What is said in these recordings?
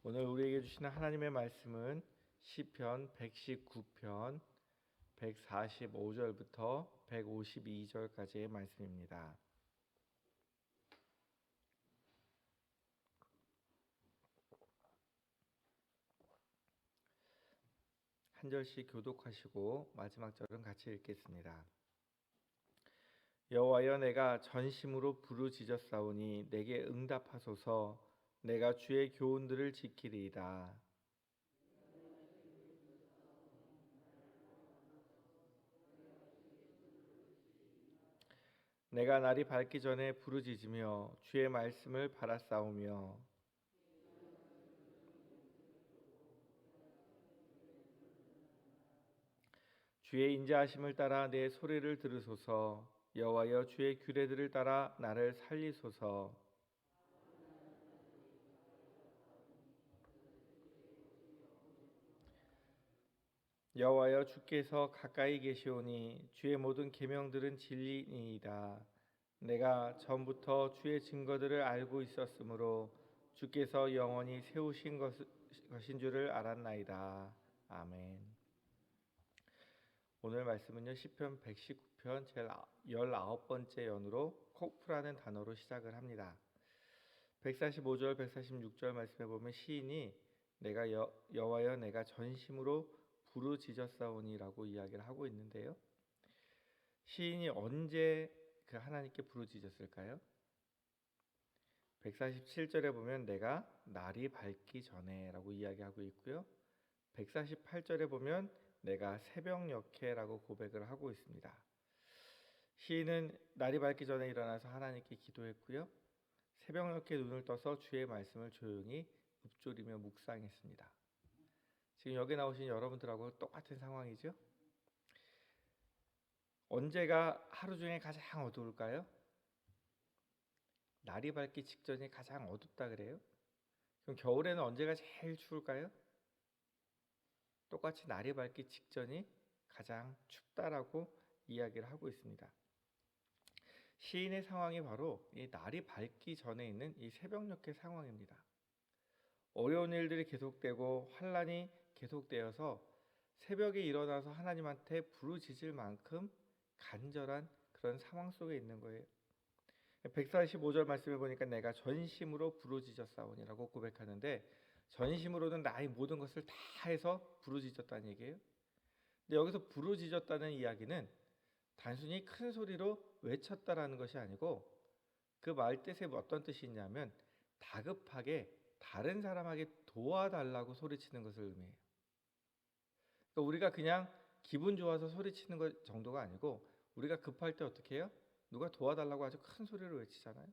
오늘 우리에게 주시는 하나님의 말씀은 시편 119편 145절부터 152절까지의 말씀입니다. 한 절씩 교독하시고 마지막 절은 같이 읽겠습니다. 여호와여, 내가 전심으로 부르짖었사오니 내게 응답하소서. 내가 주의 교훈들을 지키리이다. 내가 날이 밝기 전에 부르짖으며 주의 말씀을 바라싸우며 주의 인자하심을 따라 내 소리를 들으소서. 여호와여, 주의 규례들을 따라 나를 살리소서. 여호와여, 주께서 가까이 계시오니 주의 모든 계명들은 진리니이다. 내가 전부터 주의 증거들을 알고 있었으므로 주께서 영원히 세우신 것인 줄을 알았나이다. 아멘. 오늘 말씀은요, 시편 119편 제일 19번째 연으로 코프라는 단어로 시작을 합니다. 145절, 146절 말씀에 보면 시인이 내가 여호와여, 내가 전심으로 부르짖었사오니라고 이야기를 하고 있는데요. 시인이 언제 그 하나님께 부르짖었을까요? 147절에 보면 내가 날이 밝기 전에라고 이야기하고 있고요. 148절에 보면 내가 새벽녘에라고 고백을 하고 있습니다. 시인은 날이 밝기 전에 일어나서 하나님께 기도했고요. 새벽녘에 눈을 떠서 주의 말씀을 조용히 읊조리며 묵상했습니다. 지금 여기 나오신 여러분들하고 똑같은 상황이죠? 언제가 하루 중에 가장 어두울까요? 날이 밝기 직전이 가장 어둡다 그래요? 그럼 겨울에는 언제가 제일 추울까요? 똑같이 날이 밝기 직전이 가장 춥다라고 이야기를 하고 있습니다. 시인의 상황이 바로 이 날이 밝기 전에 있는 이 새벽녘의 상황입니다. 어려운 일들이 계속되고 환란이 계속되어서 새벽에 일어나서 하나님한테 부르짖을 만큼 간절한 그런 상황 속에 있는 거예요. 145절 말씀을 보니까 내가 전심으로 부르짖었사오니라고 고백하는데, 전심으로는 나의 모든 것을 다 해서 부르짖었다는 얘기예요. 근데 여기서 부르짖었다는 이야기는 단순히 큰 소리로 외쳤다라는 것이 아니고, 그 말 뜻에 어떤 뜻이 있냐면 다급하게 다른 사람에게 도와달라고 소리치는 것을 의미해요. 그러니까 우리가 그냥 기분 좋아서 소리치는 것 정도가 아니고, 우리가 급할 때 어떻게 해요? 누가 도와달라고 아주 큰 소리로 외치잖아요.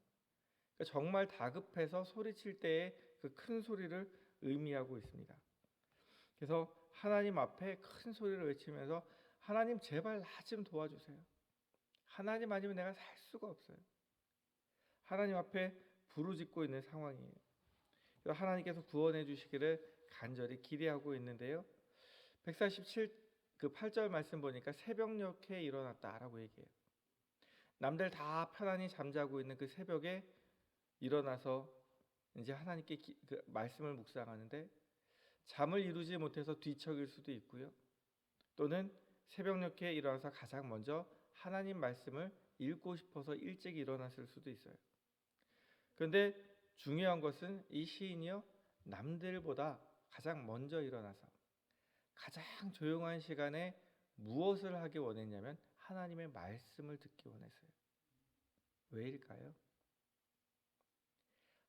그러니까 정말 다급해서 소리칠 때의 그 큰 소리를 의미하고 있습니다. 그래서 하나님 앞에 큰 소리를 외치면서 하나님 제발 나 좀 도와주세요. 하나님 아니면 내가 살 수가 없어요. 하나님 앞에 부르짖고 있는 상황이에요. 그래서 하나님께서 구원해 주시기를 간절히 기대하고 있는데요. 147 그 8절 말씀 보니까 새벽녘에 일어났다라고 얘기해요. 남들 다 편안히 잠자고 있는 그 새벽에 일어나서 이제 하나님께 그 말씀을 묵상하는데, 잠을 이루지 못해서 뒤척일 수도 있고요. 또는 새벽녘에 일어나서 가장 먼저 하나님 말씀을 읽고 싶어서 일찍 일어났을 수도 있어요. 그런데 중요한 것은 이 시인이요, 남들보다 가장 먼저 일어나서 가장 조용한 시간에 무엇을 하기 원했냐면 하나님의 말씀을 듣기 원했어요. 왜일까요?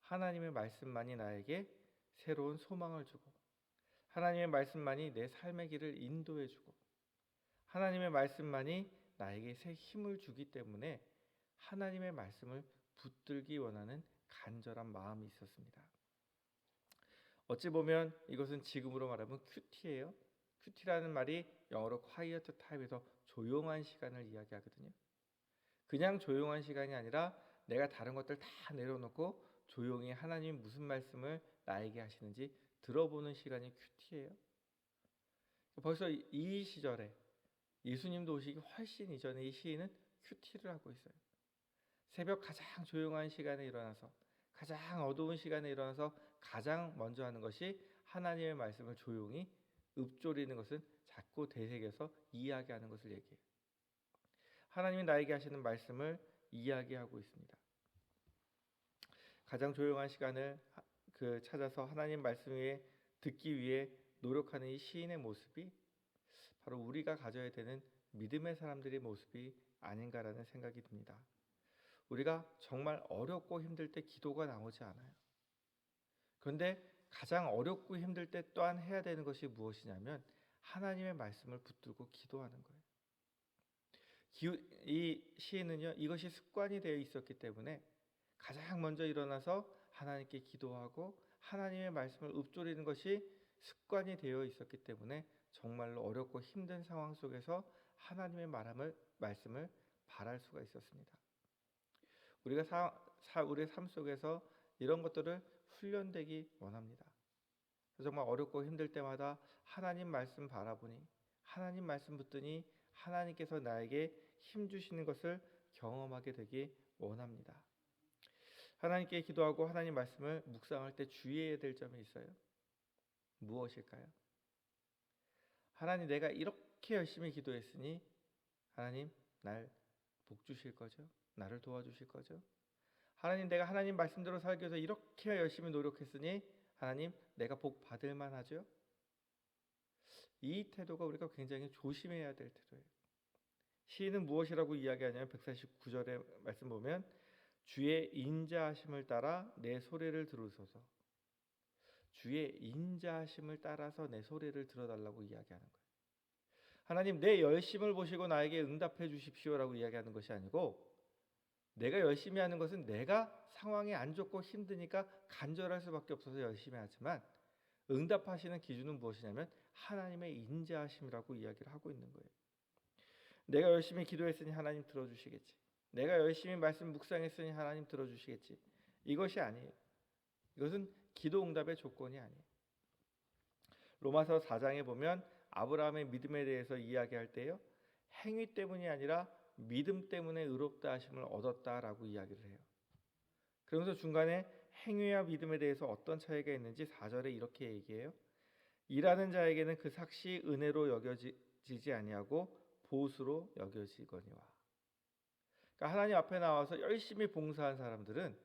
하나님의 말씀만이 나에게 새로운 소망을 주고, 하나님의 말씀만이 내 삶의 길을 인도해 주고, 하나님의 말씀만이 나에게 새 힘을 주기 때문에 하나님의 말씀을 붙들기 원하는 간절한 마음이 있었습니다. 어찌 보면 이것은 지금으로 말하면 큐티예요. 큐티라는 말이 영어로 quiet time에서 조용한 시간을 이야기하거든요. 그냥 조용한 시간이 아니라 내가 다른 것들 다 내려놓고 조용히 하나님 무슨 말씀을 나에게 하시는지 들어보는 시간이 큐티예요. 벌써 이 시절에 예수님도 오시기 훨씬 이전에 이 시인은 큐티를 하고 있어요. 새벽 가장 조용한 시간에 일어나서 가장 어두운 시간에 일어나서 가장 먼저 하는 것이 하나님의 말씀을 조용히 읊조리는 것은 자꾸 되새겨서 이야기하는 것을 얘기해요. 하나님이 나에게 하시는 말씀을 이야기하고 있습니다. 가장 조용한 시간을 찾아서 하나님 말씀 위에 듣기 위해 노력하는 이 시인의 모습이 바로 우리가 가져야 되는 믿음의 사람들의 모습이 아닌가라는 생각이 듭니다. 우리가 정말 어렵고 힘들 때 기도가 나오지 않아요. 그런데 가장 어렵고 힘들 때 또한 해야 되는 것이 무엇이냐면 하나님의 말씀을 붙들고 기도하는 거예요. 이 시인은요, 이것이 습관이 되어 있었기 때문에 가장 먼저 일어나서 하나님께 기도하고 하나님의 말씀을 읊조리는 것이 습관이 되어 있었기 때문에 정말로 어렵고 힘든 상황 속에서 하나님의 말씀을 바랄 수가 있었습니다. 우리가 우리의 삶 속에서 이런 것들을 훈련되기 원합니다. 정말 어렵고 힘들 때마다 하나님 말씀 바라보니, 하나님 말씀 붙드니 하나님께서 나에게 힘 주시는 것을 경험하게 되기 원합니다. 하나님께 기도하고 하나님 말씀을 묵상할 때 주의해야 될 점이 있어요. 무엇일까요? 하나님, 내가 이렇게 열심히 기도했으니 하나님 날 복 주실 거죠? 나를 도와주실 거죠? 하나님, 내가 하나님 말씀대로 살기 위해서 이렇게 열심히 노력했으니 하나님, 내가 복 받을 만하죠? 이 태도가 우리가 굉장히 조심해야 될 태도예요. 시인은 무엇이라고 이야기하냐면 149절의 말씀 보면 주의 인자하심을 따라 내 소리를 들으소서. 주의 인자하심을 따라서 내 소리를 들어달라고 이야기하는 거예요. 하나님, 내 열심을 보시고 나에게 응답해 주십시오라고 이야기하는 것이 아니고, 내가 열심히 하는 것은 내가 상황이 안 좋고 힘드니까 간절할 수밖에 없어서 열심히 하지만 응답하시는 기준은 무엇이냐면 하나님의 인자하심이라고 이야기를 하고 있는 거예요. 내가 열심히 기도했으니 하나님 들어주시겠지. 내가 열심히 말씀 묵상했으니 하나님 들어주시겠지. 이것이 아니에요. 이것은 기도 응답의 조건이 아니에요. 로마서 4장에 보면 아브라함의 믿음에 대해서 이야기할 때요, 행위 때문이 아니라 믿음 때문에 의롭다 하심을 얻었다라고 이야기를 해요. 그러면서 중간에 행위와 믿음에 대해서 어떤 차이가 있는지 4절에 이렇게 얘기해요. 일하는 자에게는 그 삭시 은혜로 여겨지지 아니하고 보수로 여겨지거니와. 그러니까 하나님 앞에 나와서 열심히 봉사한 사람들은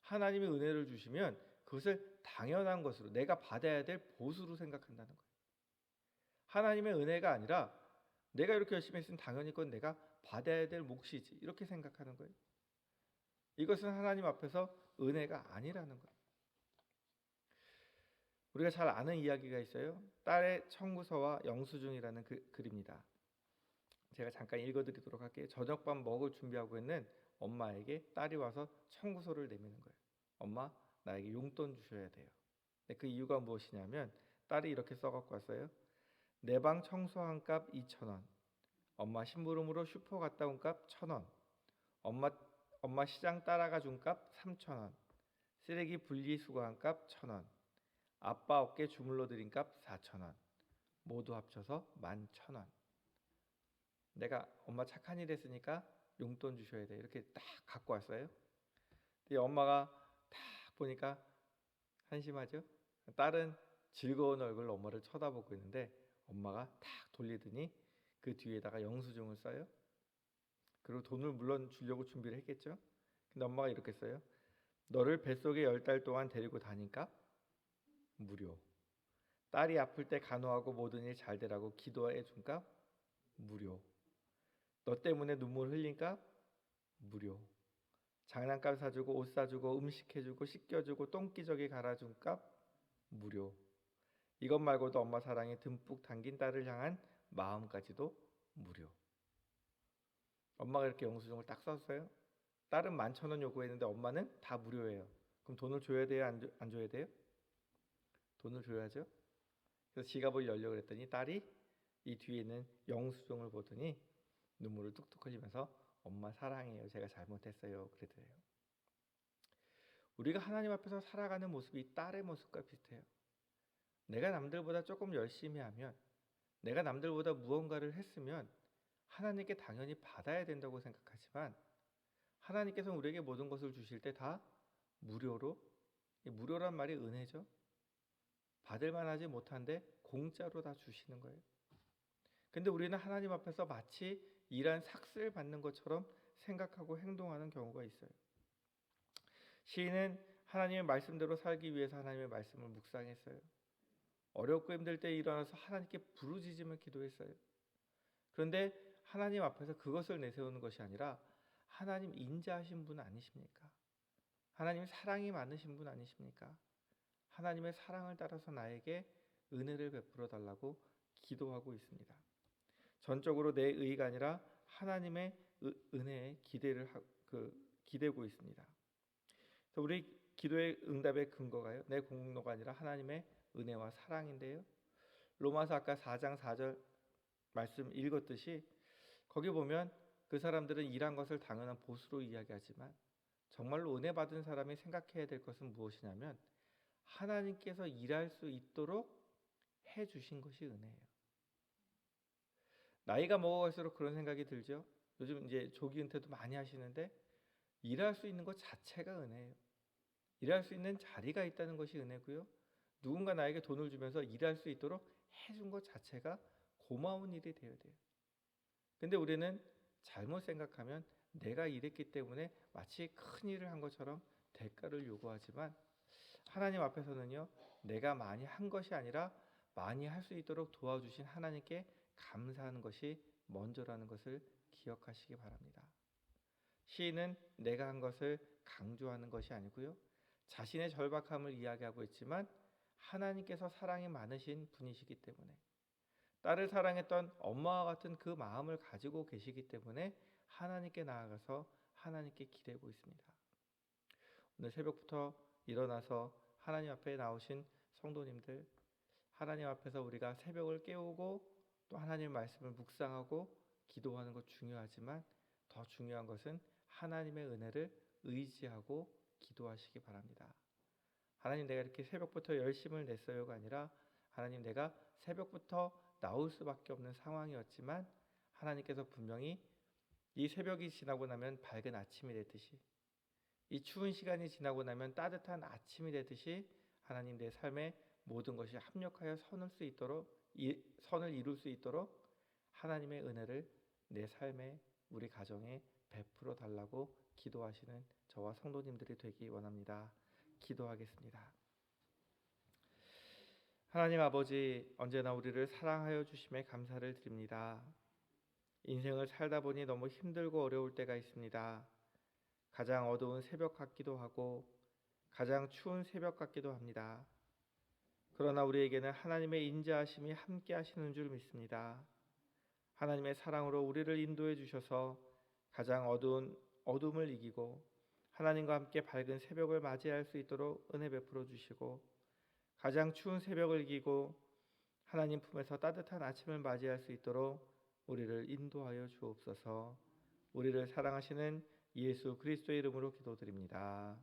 하나님이 은혜를 주시면 그것을 당연한 것으로, 내가 받아야 될 보수로 생각한다는 거예요. 하나님의 은혜가 아니라 내가 이렇게 열심히 했으면 당연히 그건 내가 받아야 될 몫이지, 이렇게 생각하는 거예요. 이것은 하나님 앞에서 은혜가 아니라는 거예요. 우리가 잘 아는 이야기가 있어요. 딸의 청구서와 영수증이라는 글입니다. 제가 잠깐 읽어드리도록 할게요. 저녁밥 먹을 준비하고 있는 엄마에게 딸이 와서 청구서를 내미는 거예요. 엄마, 나에게 용돈 주셔야 돼요. 그 이유가 무엇이냐면 딸이 이렇게 써갖고 왔어요. 내 방 청소한 값 2,000원, 엄마 심부름으로 슈퍼 갔다 온 값 1,000원, 엄마 시장 따라가 준 값 3,000원, 쓰레기 분리수거한 값 1,000원, 아빠 어깨 주물러 드린 값 4,000원, 모두 합쳐서 11,000원. 내가 엄마 착한 일 했으니까 용돈 주셔야 돼. 이렇게 딱 갖고 왔어요. 근데 엄마가 딱 보니까 한심하죠? 딸은 즐거운 얼굴로 엄마를 쳐다보고 있는데 엄마가 딱 돌리더니 그 뒤에다가 영수증을 써요. 그리고 돈을 물론 주려고 준비를 했겠죠. 근데 엄마가 이렇게 써요. 너를 뱃속에 10달 동안 데리고 다니까 무료. 딸이 아플 때 간호하고 모든 일 잘 되라고 기도해 준값 무료. 너 때문에 눈물 흘린값 무료. 장난감 사주고 옷 사주고 음식 해주고 씻겨주고 똥기저귀 갈아준 값 무료. 이것 말고도 엄마 사랑에 듬뿍 담긴 딸을 향한 마음까지도 무료. 엄마가 이렇게 영수증을 딱 썼어요. 딸은 11,000원 요구했는데 엄마는 다 무료예요. 그럼 돈을 줘야 돼요? 안 줘야 돼요? 돈을 줘야죠. 그래서 지갑을 열려고 그랬더니 딸이 이 뒤에 있는 영수증을 보더니 눈물을 뚝뚝 흘리면서 엄마 사랑해요. 제가 잘못했어요. 그러더래요. 우리가 하나님 앞에서 살아가는 모습이 딸의 모습과 비슷해요. 내가 남들보다 조금 열심히 하면, 내가 남들보다 무언가를 했으면 하나님께 당연히 받아야 된다고 생각하지만 하나님께서는 우리에게 모든 것을 주실 때 다 무료로, 이 무료란 말이 은혜죠. 받을 만하지 못한데 공짜로 다 주시는 거예요. 근데 우리는 하나님 앞에서 마치 일한 삭슬 받는 것처럼 생각하고 행동하는 경우가 있어요. 시인은 하나님의 말씀대로 살기 위해서 하나님의 말씀을 묵상했어요. 어렵고 힘들 때 일어나서 하나님께 부르짖으며 기도했어요. 그런데 하나님 앞에서 그것을 내세우는 것이 아니라 하나님 인자하신 분 아니십니까? 하나님 사랑이 많으신 분 아니십니까? 하나님의 사랑을 따라서 나에게 은혜를 베풀어 달라고 기도하고 있습니다. 전적으로 내 의가 아니라 하나님의 은혜에 기대고 있습니다. 그래서 우리 기도의 응답의 근거가요, 내 공로가 아니라 하나님의 은혜와 사랑인데요. 로마서 아까 4장 4절 말씀 읽었듯이 거기 보면 그 사람들은 일한 것을 당연한 보수로 이야기하지만 정말로 은혜 받은 사람이 생각해야 될 것은 무엇이냐면 하나님께서 일할 수 있도록 해 주신 것이 은혜예요. 나이가 먹어갈수록 그런 생각이 들죠. 요즘 이제 조기 은퇴도 많이 하시는데 일할 수 있는 것 자체가 은혜예요. 일할 수 있는 자리가 있다는 것이 은혜고요. 누군가 나에게 돈을 주면서 일할 수 있도록 해준 것 자체가 고마운 일이 되어야 돼요. 근데 우리는 잘못 생각하면 내가 일했기 때문에 마치 큰 일을 한 것처럼 대가를 요구하지만 하나님 앞에서는요, 내가 많이 한 것이 아니라 많이 할 수 있도록 도와주신 하나님께 감사하는 것이 먼저라는 것을 기억하시기 바랍니다. 시인은 내가 한 것을 강조하는 것이 아니고요, 자신의 절박함을 이야기하고 있지만 하나님께서 사랑이 많으신 분이시기 때문에, 딸을 사랑했던 엄마와 같은 그 마음을 가지고 계시기 때문에 하나님께 나아가서 하나님께 기대고 있습니다. 오늘 새벽부터 일어나서 하나님 앞에 나오신 성도님들, 하나님 앞에서 우리가 새벽을 깨우고 또 하나님 말씀을 묵상하고 기도하는 것 중요하지만 더 중요한 것은 하나님의 은혜를 의지하고 기도하시기 바랍니다. 하나님, 내가 이렇게 새벽부터 열심을 냈어요가 아니라 하나님, 내가 새벽부터 나올 수밖에 없는 상황이었지만 하나님께서 분명히 이 새벽이 지나고 나면 밝은 아침이 되듯이, 이 추운 시간이 지나고 나면 따뜻한 아침이 되듯이 하나님, 내 삶에 모든 것이 합력하여 선을 이룰 수 있도록 하나님의 은혜를 내 삶에, 우리 가정에 베풀어 달라고 기도하시는 저와 성도님들이 되기 원합니다. 기도하겠습니다. 하나님 아버지, 언제나 우리를 사랑하여 주심에 감사를 드립니다. 인생을 살다 보니 너무 힘들고 어려울 때가 있습니다. 가장 어두운 새벽 같기도 하고 가장 추운 새벽 같기도 합니다. 그러나 우리에게는 하나님의 인자하심이 함께 하시는 줄 믿습니다. 하나님의 사랑으로 우리를 인도해 주셔서 가장 어두운 어둠을 이기고 하나님과 함께 밝은 새벽을 맞이할 수 있도록 은혜 베풀어 주시고, 가장 추운 새벽을 이기고 하나님 품에서 따뜻한 아침을 맞이할 수 있도록 우리를 인도하여 주옵소서. 우리를 사랑하시는 예수 그리스도의 이름으로 기도드립니다.